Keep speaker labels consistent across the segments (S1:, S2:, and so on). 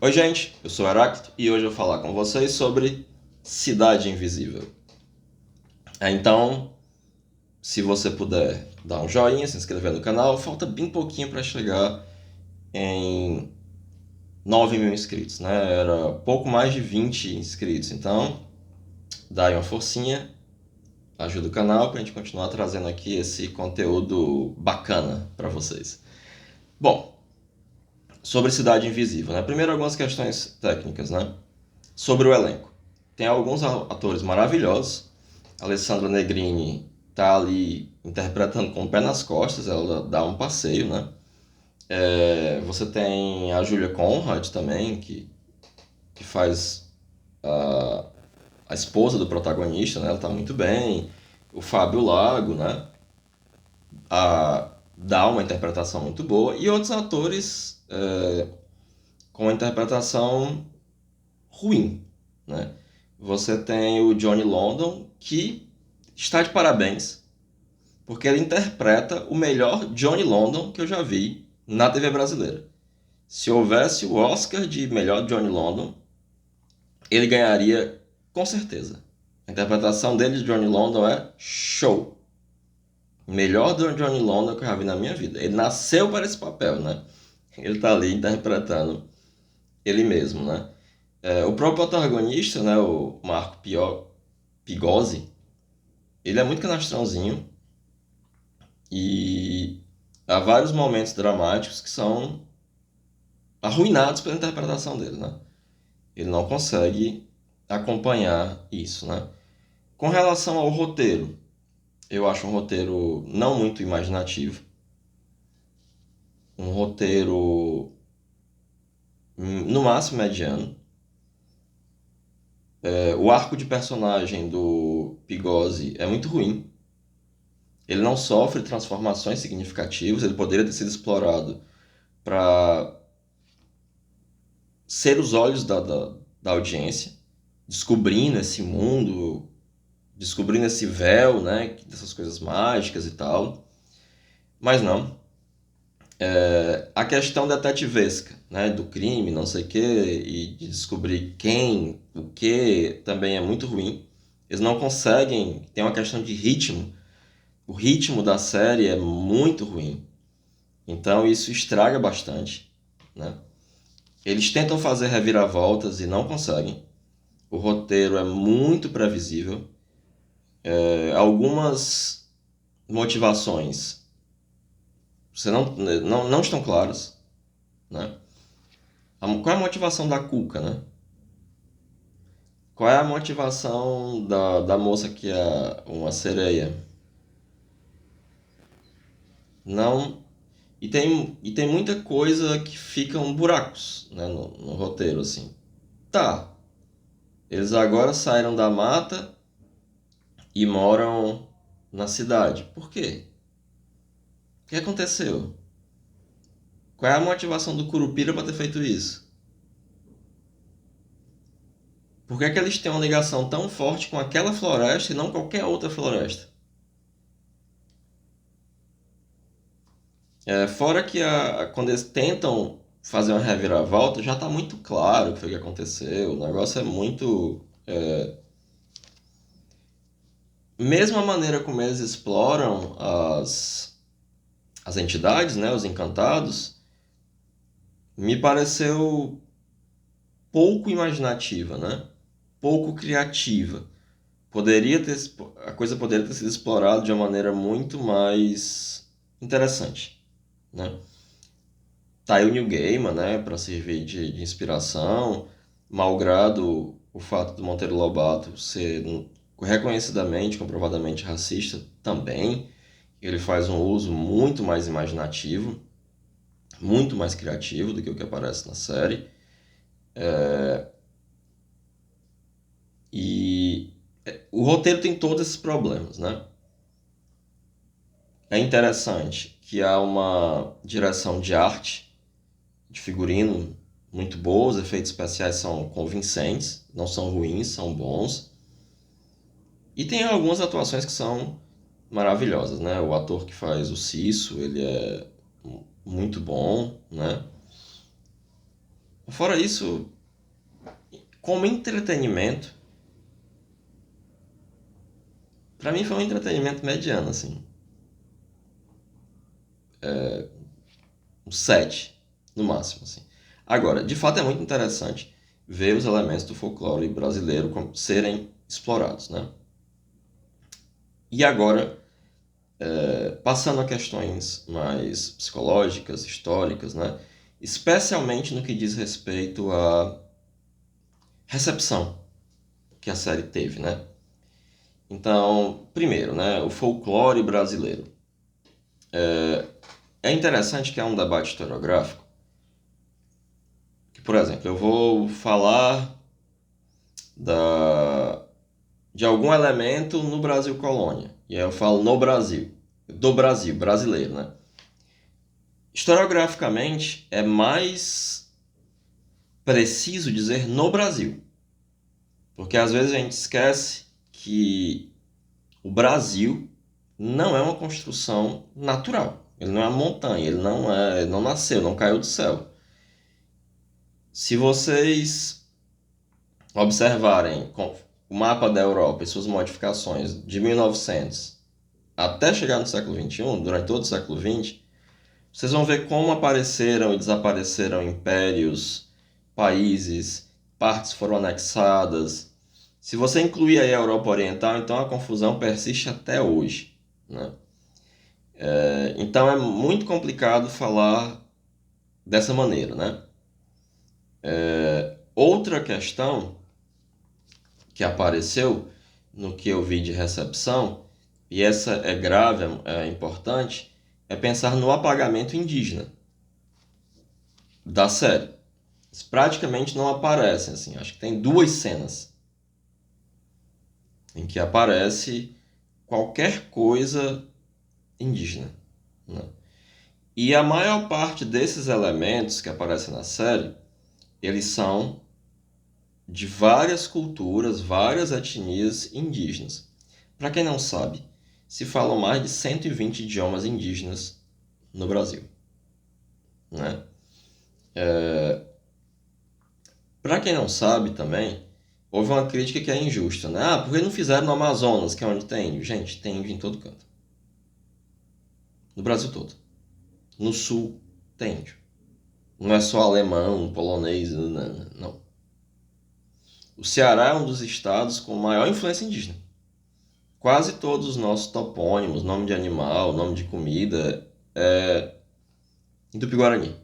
S1: Oi, gente, eu sou o Heráclito e hoje eu vou falar com vocês sobre Cidade Invisível. Então, se você puder dar um joinha, se inscrever no canal, falta bem pouquinho para chegar em 9.000 inscritos, né? Era pouco mais de 20 inscritos, então dá aí uma forcinha, ajuda o canal para a gente continuar trazendo aqui esse conteúdo bacana para vocês. Bom, sobre Cidade Invisível, né? Primeiro algumas questões técnicas, né? Sobre o elenco. Tem alguns atores maravilhosos. A Alessandra Negrini tá ali interpretando com o pé nas costas, ela dá um passeio, né? Você tem a Julia Conrad também, que faz a esposa do protagonista, né? Ela tá muito bem. O Fábio Lago, né? Dá uma interpretação muito boa. E outros atores com uma interpretação ruim, né? Você tem o Johnny London, que está de parabéns, porque ele interpreta o melhor Johnny London que eu já vi na TV brasileira. Se houvesse o Oscar de melhor Johnny London, ele ganharia com certeza. A interpretação dele de Johnny London é show. Melhor do Johnny London que eu já vi na minha vida. Ele nasceu para esse papel, né? Ele está ali interpretando ele mesmo, né? O próprio protagonista, né, o Marco Pigozzi, ele é muito canastrãozinho e há vários momentos dramáticos que são arruinados pela interpretação dele, né? Ele não consegue acompanhar isso, né? Com relação ao roteiro, eu acho um roteiro não muito imaginativo, um roteiro no máximo mediano. O arco de personagem do Pigozzi é muito ruim. Ele não sofre transformações significativas, ele poderia ter sido explorado para ser os olhos da audiência, descobrindo esse mundo, descobrindo esse véu, né, dessas coisas mágicas e tal. Mas não. A questão detetivesca, né, do crime, não sei o quê, e de descobrir quem, o que, também é muito ruim. Eles não conseguem, tem uma questão de ritmo. O ritmo da série é muito ruim. Então isso estraga bastante, né? Eles tentam fazer reviravoltas e não conseguem. O roteiro é muito previsível. Algumas motivações não estão claras, né? Qual é a motivação da Cuca, né? Qual é a motivação da moça que é uma sereia? Não. E tem muita coisa que ficam buracos, né, no roteiro, assim. Tá, eles agora saíram da mata e moram na cidade. Por quê? O que aconteceu? Qual é a motivação do Curupira para ter feito isso? Por que é que eles têm uma ligação tão forte com aquela floresta e não qualquer outra floresta? Fora que quando eles tentam fazer uma reviravolta, já está muito claro o que foi que aconteceu. O negócio é muito. Mesmo a maneira como eles exploram as entidades, né, os encantados, me pareceu pouco imaginativa, né? Pouco criativa. Poderia ter, a coisa poderia ter sido explorada de uma maneira muito mais interessante, né? Tá aí o Neil Gaiman, né, para servir de inspiração, malgrado o fato do Monteiro Lobato ser reconhecidamente, comprovadamente racista também, ele faz um uso muito mais imaginativo, muito mais criativo do que o que aparece na série. E o roteiro tem todos esses problemas, né? É interessante que há uma direção de arte, de figurino muito boa, os efeitos especiais são convincentes, não são ruins, são bons. E tem algumas atuações que são maravilhosas, né? O ator que faz o Cisso, ele é muito bom, né? Fora isso, como entretenimento, pra mim foi um entretenimento mediano, assim. Um 7 no máximo, assim. Agora, de fato é muito interessante ver os elementos do folclore brasileiro serem explorados, né? E agora, passando a questões mais psicológicas, históricas, né? Especialmente no que diz respeito à recepção que a série teve, né? Então, primeiro, né, o folclore brasileiro. É interessante que é um debate historiográfico, que, por exemplo, eu vou falar da, de algum elemento no Brasil colônia, e aí eu falo no Brasil, do Brasil, brasileiro, né? Historiograficamente, é mais preciso dizer no Brasil, porque às vezes a gente esquece que o Brasil não é uma construção natural. Ele não é uma montanha, não nasceu, não caiu do céu. Se vocês observarem o mapa da Europa e suas modificações de 1900 até chegar no século XXI, durante todo o século XX, vocês vão ver como apareceram e desapareceram impérios, países, partes foram anexadas. Se você incluir aí a Europa Oriental, então a confusão persiste até hoje, né? Então é muito complicado falar dessa maneira, né? Outra questão que apareceu no que eu vi de recepção, e essa é grave, é importante, é pensar no apagamento indígena da série. Eles praticamente não aparecem, assim. Acho que tem 2 cenas em que aparece qualquer coisa indígena, né? E a maior parte desses elementos que aparecem na série, eles são de várias culturas, várias etnias indígenas. Para quem não sabe, se falam mais de 120 idiomas indígenas no Brasil, né? Para quem não sabe também, houve uma crítica que é injusta, né? Ah, por que não fizeram no Amazonas, que é onde tem índio? Gente, tem índio em todo canto. No Brasil todo. No Sul tem índio. Não é só alemão, polonês, não. O Ceará é um dos estados com maior influência indígena. Quase todos os nossos topônimos, nome de animal, nome de comida, é em Tupi-Guarani.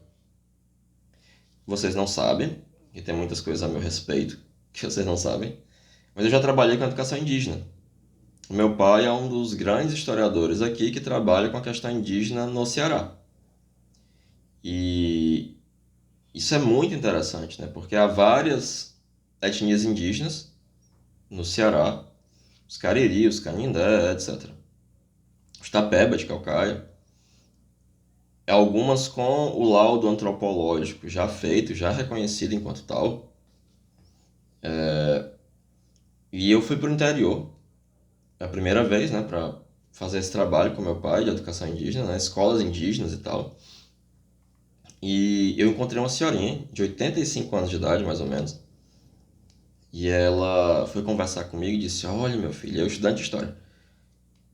S1: Vocês não sabem, e tem muitas coisas a meu respeito que vocês não sabem, mas eu já trabalhei com educação indígena. O meu pai é um dos grandes historiadores aqui que trabalha com a questão indígena no Ceará. E isso é muito interessante, né? Porque há várias etnias indígenas no Ceará, os Cariri, os Canindé, etc. Os Tapeba de Calcaia, algumas com o laudo antropológico já feito, já reconhecido enquanto tal. E eu fui para o interior, a primeira vez, né, para fazer esse trabalho com meu pai de educação indígena, né, escolas indígenas e tal. E eu encontrei uma senhorinha de 85 anos de idade, mais ou menos. E ela foi conversar comigo e disse: Olha, meu filho, eu estudante de história.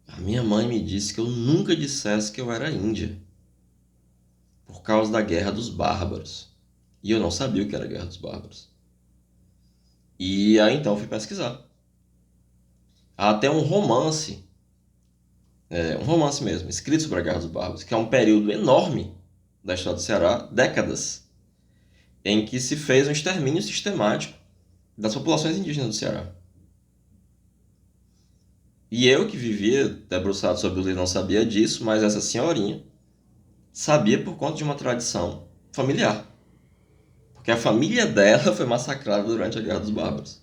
S1: A minha mãe me disse que eu nunca dissesse que eu era índia, por causa da Guerra dos Bárbaros. E eu não sabia o que era a Guerra dos Bárbaros. E aí então eu fui pesquisar. Há até um romance mesmo, escrito sobre a Guerra dos Bárbaros, que é um período enorme da história do Ceará, décadas, em que se fez um extermínio sistemático das populações indígenas do Ceará. E eu que vivia debruçado sobre o livro não sabia disso, mas essa senhorinha sabia por conta de uma tradição familiar. Porque a família dela foi massacrada durante a Guerra dos Bárbaros.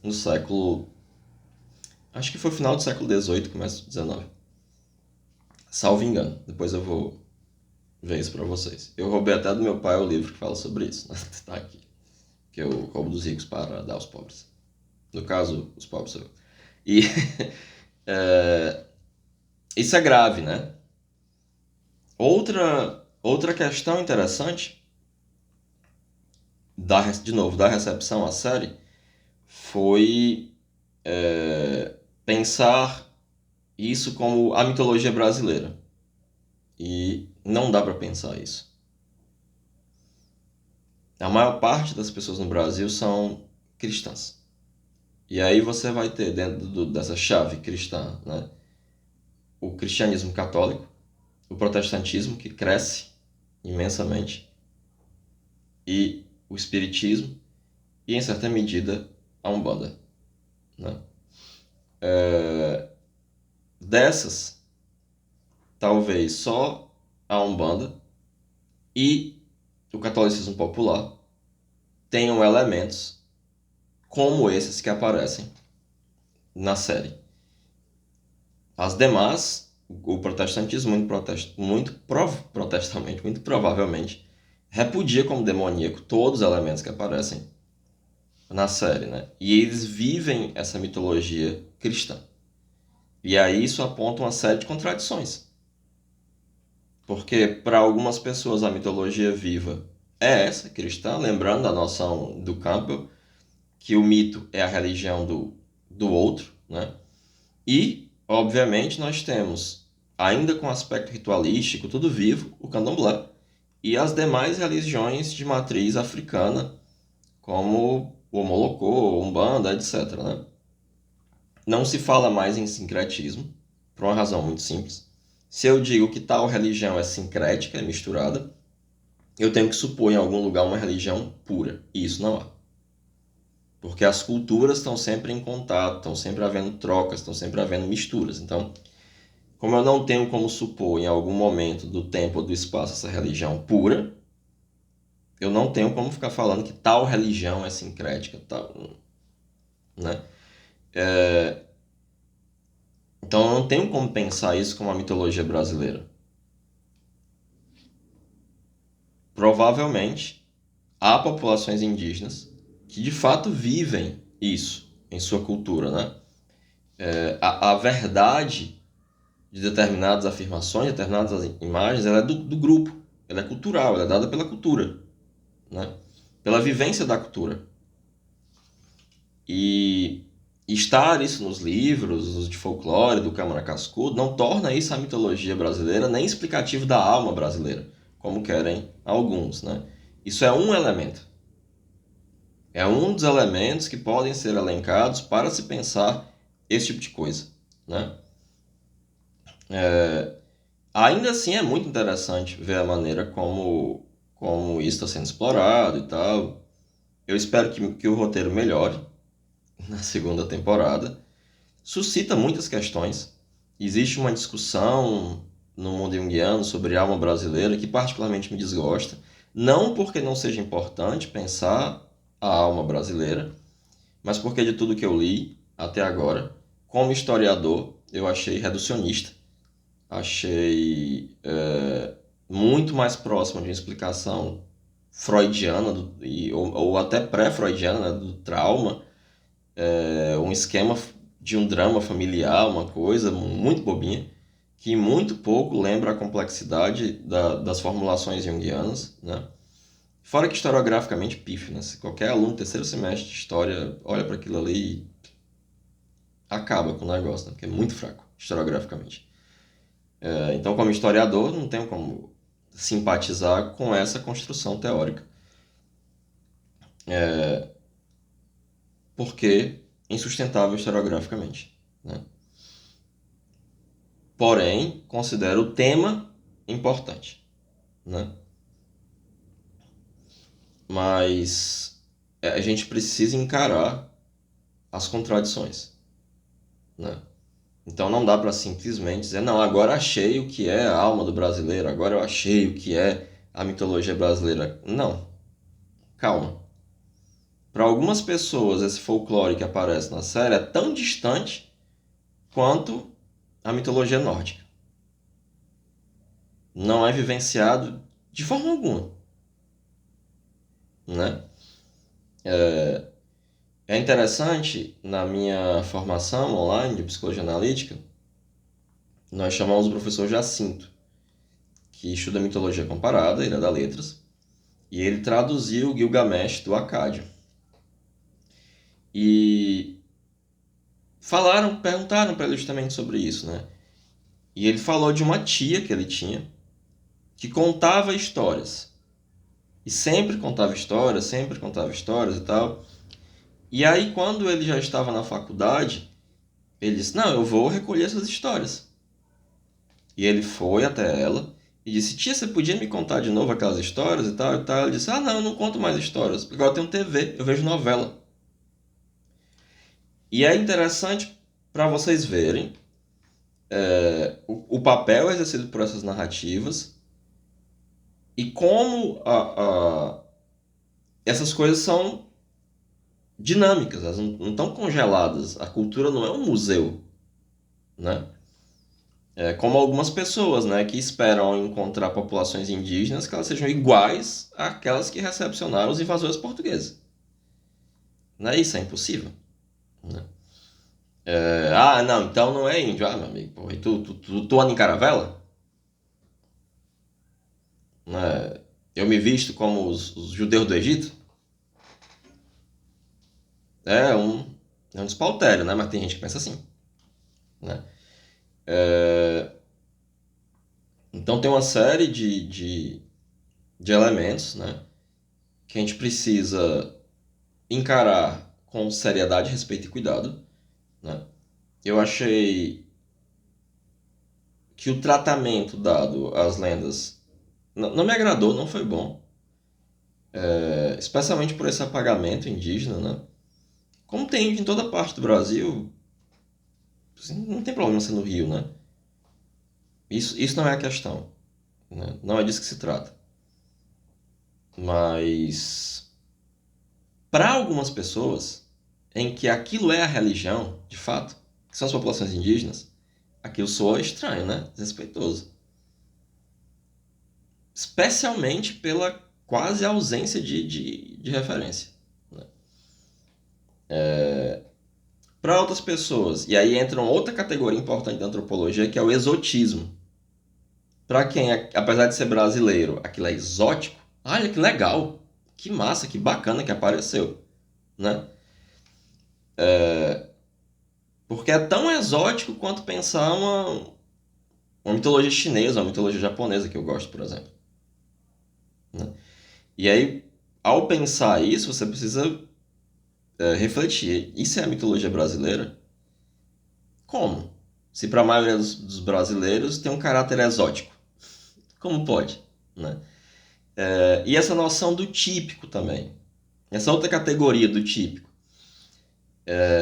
S1: No século. Acho que foi final do século XVIII, começo do XIX. Salvo engano. Depois eu vou ver isso pra vocês. Eu roubei até do meu pai o livro que fala sobre isso. Né? Tá aqui. Que eu roubo dos ricos para dar aos pobres. No caso, os pobres sou eu. E é, isso é grave, né? Outra questão interessante de novo, da recepção à série, foi pensar isso como a mitologia brasileira. E não dá para pensar isso. A maior parte das pessoas no Brasil são cristãs. E aí você vai ter dentro dessa chave cristã, né, o cristianismo católico, o protestantismo, que cresce imensamente, e o espiritismo, e em certa medida a Umbanda. Né? Dessas, talvez só a Umbanda e o catolicismo popular tenham elementos como esses que aparecem na série. As demais, o protestantismo muito provavelmente repudia como demoníaco todos os elementos que aparecem na série, né? E eles vivem essa mitologia cristã. E aí isso aponta uma série de contradições. Porque para algumas pessoas a mitologia viva é essa, cristã, lembrando a noção do Campbell, que o mito é a religião do outro, né? E, obviamente, nós temos, ainda com aspecto ritualístico, tudo vivo, o candomblé, e as demais religiões de matriz africana, como o Omolocô, Umbanda, etc. Né? Não se fala mais em sincretismo, por uma razão muito simples. Se eu digo que tal religião é sincrética, é misturada, eu tenho que supor em algum lugar uma religião pura, e isso não há. Porque as culturas estão sempre em contato, estão sempre havendo trocas, estão sempre havendo misturas. Então, como eu não tenho como supor em algum momento do tempo ou do espaço essa religião pura, eu não tenho como ficar falando que tal religião é sincrética, tal, né? Então eu não tenho como pensar isso como uma mitologia brasileira. Provavelmente há populações indígenas que de fato vivem isso em sua cultura, né? A verdade de determinadas afirmações, de determinadas imagens, ela é do grupo, ela é cultural, ela é dada pela cultura, né? Pela vivência da cultura. E estar isso nos livros, os de folclore, do Câmara Cascudo, não torna isso a mitologia brasileira, nem explicativo da alma brasileira, como querem alguns, né? Isso é um elemento. É um dos elementos que podem ser elencados para se pensar esse tipo de coisa, né? Ainda assim é muito interessante ver a maneira como isso está sendo explorado e tal. Eu espero que o roteiro melhore na segunda temporada. Suscita muitas questões. Existe uma discussão no mundo junguiano sobre a alma brasileira que particularmente me desgosta. Não porque não seja importante pensar a alma brasileira, mas porque de tudo que eu li até agora, como historiador, eu achei reducionista. Achei muito mais próximo de uma explicação freudiana ou até pré-freudiana, né, do trauma, um esquema de um drama familiar, uma coisa muito bobinha, que muito pouco lembra a complexidade das formulações junguianas, né? Fora que historiograficamente pífio, né? Se qualquer aluno do terceiro semestre de história olha para aquilo ali e acaba com o negócio, né? Porque é muito fraco historiograficamente. Então, como historiador, não tenho como simpatizar com essa construção teórica, porque é insustentável historiograficamente, né? Porém, considero o tema importante, né? Mas a gente precisa encarar as contradições, né? Então não dá para simplesmente dizer, não, agora achei o que é a alma do brasileiro, agora eu achei o que é a mitologia brasileira. Não, calma. Para algumas pessoas, esse folclore que aparece na série é tão distante quanto a mitologia nórdica. Não é vivenciado de forma alguma, né? É interessante, na minha formação online de psicologia analítica, nós chamamos o professor Jacinto, que estuda mitologia comparada, ele é da letras, E ele traduziu Gilgamesh do Akkadian. E perguntaram para ele justamente sobre isso, né? E ele falou de uma tia que ele tinha, que contava histórias. E sempre contava histórias e tal. E aí, quando ele já estava na faculdade, ele disse, não, eu vou recolher essas histórias. E ele foi até ela e disse, tia, você podia me contar de novo aquelas histórias e tal e tal? Ela disse, ah, não, eu não conto mais histórias, porque agora eu tenho TV, eu vejo novela. E é interessante para vocês verem o papel exercido por essas narrativas e como essas coisas são dinâmicas, elas não estão congeladas. A cultura não é um museu, né? Como algumas pessoas, né, que esperam encontrar populações indígenas que elas sejam iguais àquelas que recepcionaram os invasores portugueses. Né? Isso é impossível. Né? Não, então não é índio. Ah, meu amigo, porra, e tu anda em caravela? Né? Eu me visto como os judeus do Egito? É um, é um despautério, né? Mas tem gente que pensa assim. Né? Então tem uma série de elementos, né, que a gente precisa encarar com seriedade, respeito e cuidado. Né? Eu achei que o tratamento dado às lendas não me agradou, não foi bom. Especialmente por esse apagamento indígena, né? Como tem em toda parte do Brasil, assim, não tem problema ser no Rio, né? Isso não é a questão. Né? Não é disso que se trata. Mas para algumas pessoas, em que aquilo é a religião, de fato, que são as populações indígenas, aquilo soa estranho, né? Desrespeitoso. Especialmente pela quase ausência de referência. Né? Para outras pessoas, e aí entra uma outra categoria importante da antropologia, que é o exotismo. Para quem, apesar de ser brasileiro, aquilo é exótico, olha que legal, que massa, que bacana que apareceu. Né? Porque é tão exótico quanto pensar uma mitologia chinesa, uma mitologia japonesa, que eu gosto, por exemplo. Né? E aí, ao pensar isso, você precisa refletir. Isso é a mitologia brasileira? Como? Se para a maioria dos brasileiros tem um caráter exótico. Como pode? Né? E essa noção do típico também. Essa outra categoria do típico.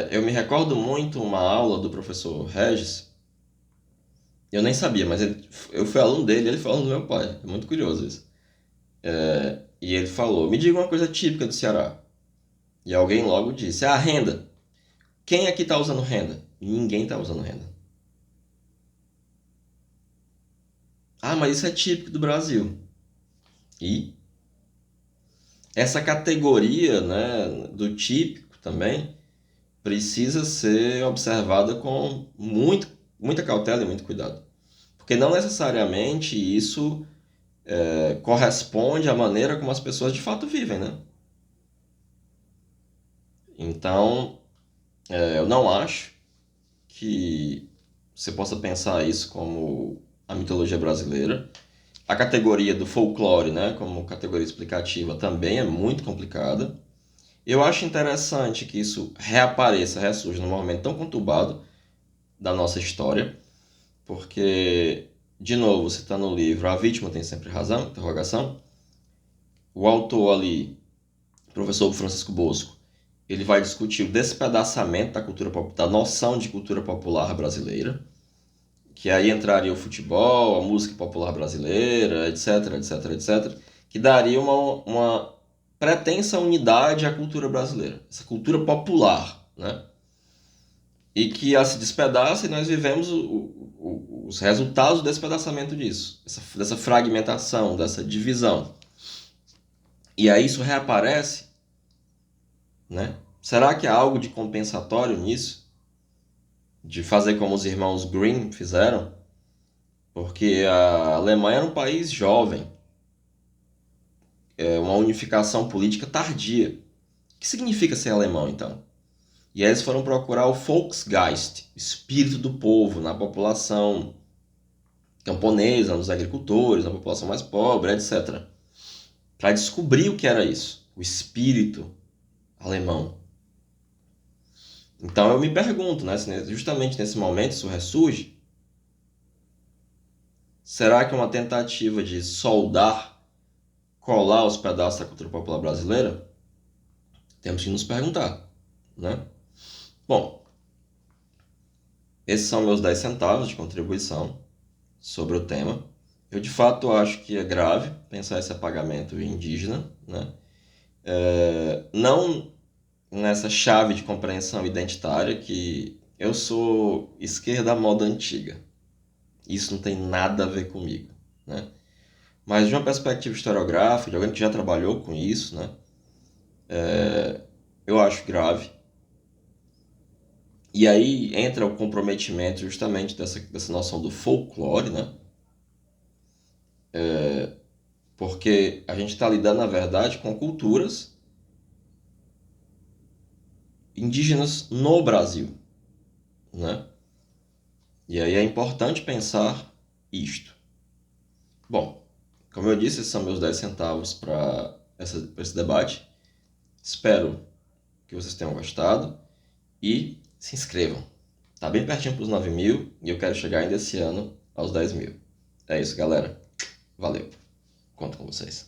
S1: Eu me recordo muito uma aula do professor Regis. Eu nem sabia, mas eu fui aluno dele, ele foi aluno do meu pai. É muito curioso isso. E ele falou, me diga uma coisa típica do Ceará. E alguém logo disse, a renda. Quem aqui está usando renda? Ninguém está usando renda. Ah, mas isso é típico do Brasil. E essa categoria, né, do típico também precisa ser observada com muita cautela e muito cuidado. Porque não necessariamente isso corresponde à maneira como as pessoas de fato vivem, né? Então, eu não acho que você possa pensar isso como a mitologia brasileira. A categoria do folclore, né, como categoria explicativa, também é muito complicada. Eu acho interessante que isso ressurja num momento tão conturbado da nossa história, porque, de novo, citando o livro A Vítima Tem Sempre Razão, interrogação, o autor ali, o professor Francisco Bosco, ele vai discutir o despedaçamento da cultura da noção de cultura popular brasileira, que aí entraria o futebol, a música popular brasileira, etc, etc, etc, que daria uma pretensa unidade à cultura brasileira, essa cultura popular, né? E que ela se despedaça e nós vivemos os resultados do despedaçamento disso, dessa fragmentação, dessa divisão. E aí isso reaparece, né? Será que há algo de compensatório nisso? De fazer como os irmãos Grimm fizeram? Porque a Alemanha era um país jovem. uma unificação política tardia. O que significa ser alemão, então? E aí eles foram procurar o Volksgeist, o espírito do povo, na população camponesa, nos agricultores, na população mais pobre, etc. Para descobrir o que era isso, o espírito alemão. Então eu me pergunto, né, justamente nesse momento isso ressurge, será que é uma tentativa de soldar, colar os pedaços da cultura popular brasileira? Temos que nos perguntar, né? Bom, esses são meus 10 centavos de contribuição sobre o tema. Eu de fato acho que é grave pensar esse apagamento indígena, né? Não nessa chave de compreensão identitária que eu sou esquerda à moda antiga. Isso não tem nada a ver comigo, né? Mas de uma perspectiva historiográfica, de alguém que já trabalhou com isso, né? Eu acho grave. E aí entra o comprometimento justamente dessa noção do folclore, né? Porque a gente está lidando, na verdade, com culturas indígenas no Brasil, né? E aí é importante pensar isto. Bom, como eu disse, esses são meus 10 centavos para esse debate. Espero que vocês tenham gostado e se inscrevam. Tá bem pertinho para os 9 mil e eu quero chegar ainda esse ano aos 10 mil. É isso, galera. Valeu. Conto com vocês.